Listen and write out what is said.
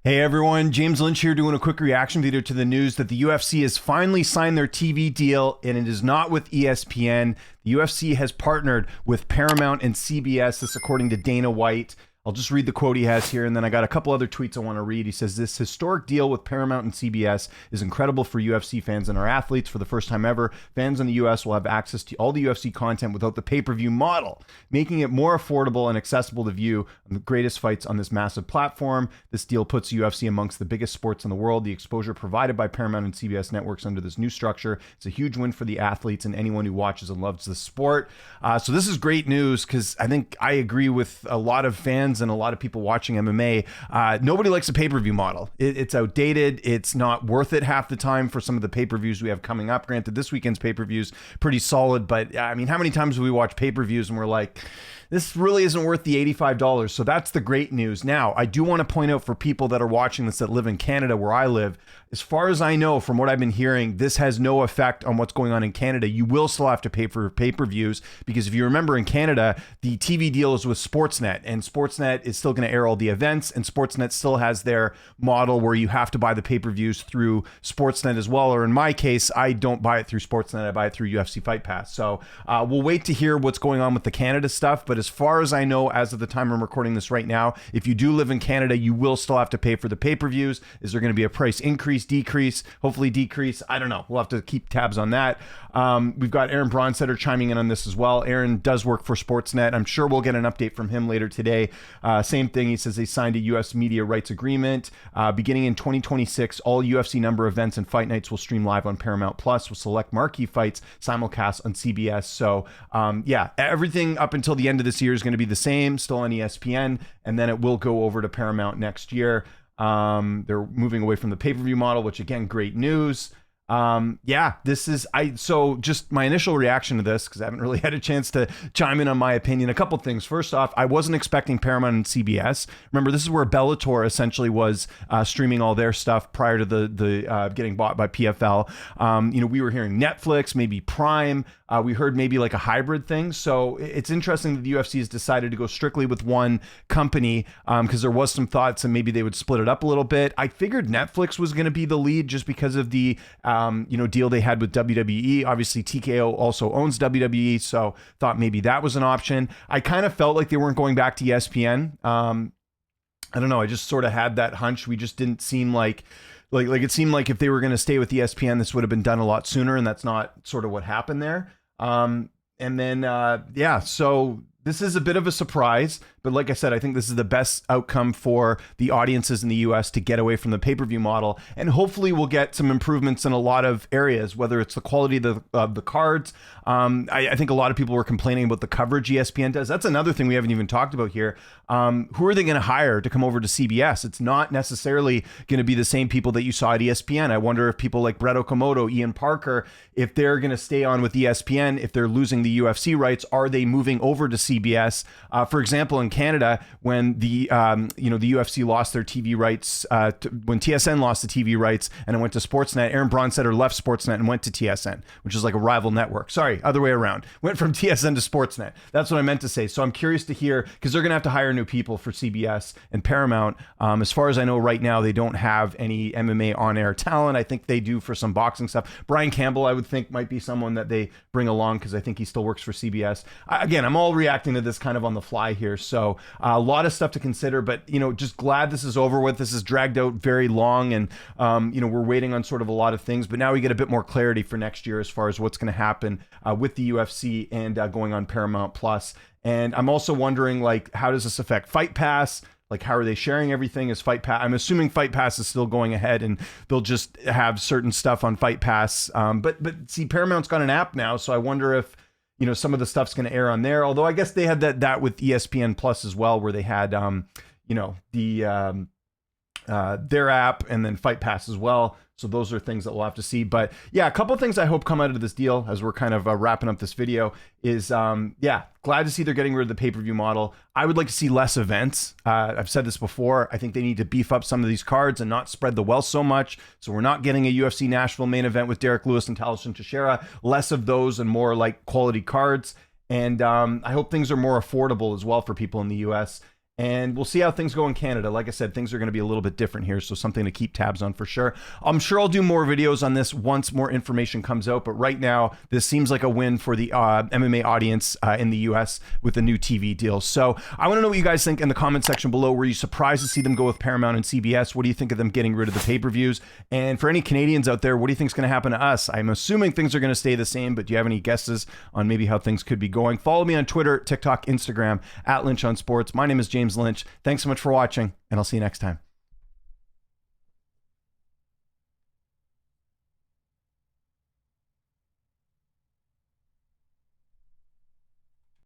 Hey everyone, James Lynch here doing a quick reaction video to the news that the UFC has finally signed their TV deal, and it is not with ESPN. The UFC has partnered with Paramount and CBS, this according to Dana White. I'll just read the quote he has here, and then I got a couple other tweets I want to read. He says, this historic deal with Paramount and CBS is incredible for UFC fans and our athletes. For the first time ever, fans in the US will have access to all the UFC content without the pay-per-view model, making it more affordable and accessible to view the greatest fights on this massive platform. This deal puts UFC amongst the biggest sports in the world. The exposure provided by Paramount and CBS networks under this new structure is a huge win for the athletes and anyone who watches and loves the sport. So this is great news because I think I agree with a lot of fans and a lot of people watching MMA. Nobody likes a pay-per-view model. It's outdated. It's not worth it half the time for some of the pay-per-views we have coming up. Granted, this weekend's pay-per-views pretty solid, but I mean, how many times do we watch pay-per-views and we're like, this really isn't worth the $85. So that's the great news. Now, I do want to point out for people that are watching this that live in Canada where I live, as far as I know, from what I've been hearing, this has no effect on what's going on in Canada. You will still have to pay for pay-per-views because if you remember in Canada, the TV deal is with Sportsnet, and Sportsnet is still going to air all the events, and Sportsnet still has their model where you have to buy the pay-per-views through Sportsnet as well. Or in my case, I don't buy it through Sportsnet. I buy it through UFC Fight Pass. So we'll wait to hear what's going on with the Canada stuff. But as far as I know, as of the time I'm recording this right now, if you do live in Canada, you will still have to pay for the pay-per-views. Is there going to be a price increase, decrease, hopefully decrease? I don't know. We'll have to keep tabs on that. We've got Aaron Bronstetter chiming in on this as well. Aaron does work for Sportsnet. I'm sure we'll get an update from him later today. Same thing. He says they signed a US media rights agreement. Beginning in 2026, all UFC number events and fight nights will stream live on Paramount Plus with select marquee fights simulcast on CBS. So yeah, everything up until the end of this year is going to be the same, still on ESPN, and then it will go over to Paramount next year. They're moving away from the pay-per-view model, which again, great news. Yeah, this is, so just my initial reaction to this, because I haven't really had a chance to chime in on my opinion. A couple things. First off, I wasn't expecting Paramount and CBS. Remember, this is where Bellator essentially was streaming all their stuff prior to the getting bought by PFL. We were hearing Netflix, maybe Prime. We heard maybe like a hybrid thing. So it's interesting that the UFC has decided to go strictly with one company because there was some thoughts and maybe they would split it up a little bit. I figured Netflix was going to be the lead just because of the deal they had with WWE. Obviously, TKO also owns WWE, so thought maybe that was an option. I kind of felt like they weren't going back to ESPN. I don't know. I just sort of had that hunch. We just didn't seem like it seemed like if they were going to stay with ESPN, this would have been done a lot sooner, and that's not sort of what happened there. And then, yeah, so this is a bit of a surprise, but like I said, I think this is the best outcome for the audiences in the US to get away from the pay-per-view model. And hopefully we'll get some improvements in a lot of areas, whether it's the quality of the cards. I think a lot of people were complaining about the coverage ESPN does. That's another thing we haven't even talked about here. Who are they going to hire to come over to CBS? It's not necessarily going to be the same people that you saw at ESPN. I wonder if people like Brett Okamoto, Ian Parker, if they're going to stay on with ESPN, if they're losing the UFC rights, are they moving over to CBS? For example, in Canada, when the UFC lost their TV rights, when TSN lost the TV rights and it went to Sportsnet, Aaron Bronstetter left Sportsnet and went to TSN, which is like a rival network. Sorry, other way around. Went from TSN to Sportsnet. That's what I meant to say. So I'm curious to hear, because they're going to have to hire new people for CBS and Paramount. As far as I know right now, they don't have any MMA on-air talent. I think they do for some boxing stuff. Brian Campbell, I would think, might be someone that they bring along because I think he still works for CBS. Again, I'm all reacting to this kind of on the fly here. So a lot of stuff to consider, but, just glad this is over with. This is dragged out very long and, we're waiting on sort of a lot of things, but now we get a bit more clarity for next year as far as what's going to happen with the UFC and going on Paramount Plus. And I'm also wondering, how does this affect Fight Pass? How are they sharing everything? Is Fight Pass? I'm assuming Fight Pass is still going ahead and they'll just have certain stuff on Fight Pass. But see, Paramount's got an app now, so I wonder if, some of the stuff's going to air on there. Although I guess they had that with ESPN Plus as well, where they had, their app and then Fight Pass as well. So those are things that we'll have to see. But yeah, a couple of things I hope come out of this deal as we're kind of wrapping up this video is, glad to see they're getting rid of the pay-per-view model. I would like to see less events. I've said this before. I think they need to beef up some of these cards and not spread the wealth so much. So we're not getting a UFC Nashville main event with Derek Lewis and Talisman Teixeira. Less of those and more quality cards. And I hope things are more affordable as well for people in the US. And we'll see how things go in Canada. Like I said, things are going to be a little bit different here, so something to keep tabs on for sure. I'm sure I'll do more videos on this once more information comes out, but right now, this seems like a win for the MMA audience in the US with the new TV deal. So I want to know what you guys think in the comment section below. Were you surprised to see them go with Paramount and CBS? What do you think of them getting rid of the pay-per-views? And for any Canadians out there, what do you think is going to happen to us? I'm assuming things are going to stay the same, but do you have any guesses on maybe how things could be going? Follow me on Twitter, TikTok, Instagram, @Lynch on Sports. My name is James Lynch. Thanks so much for watching, and I'll see you next time.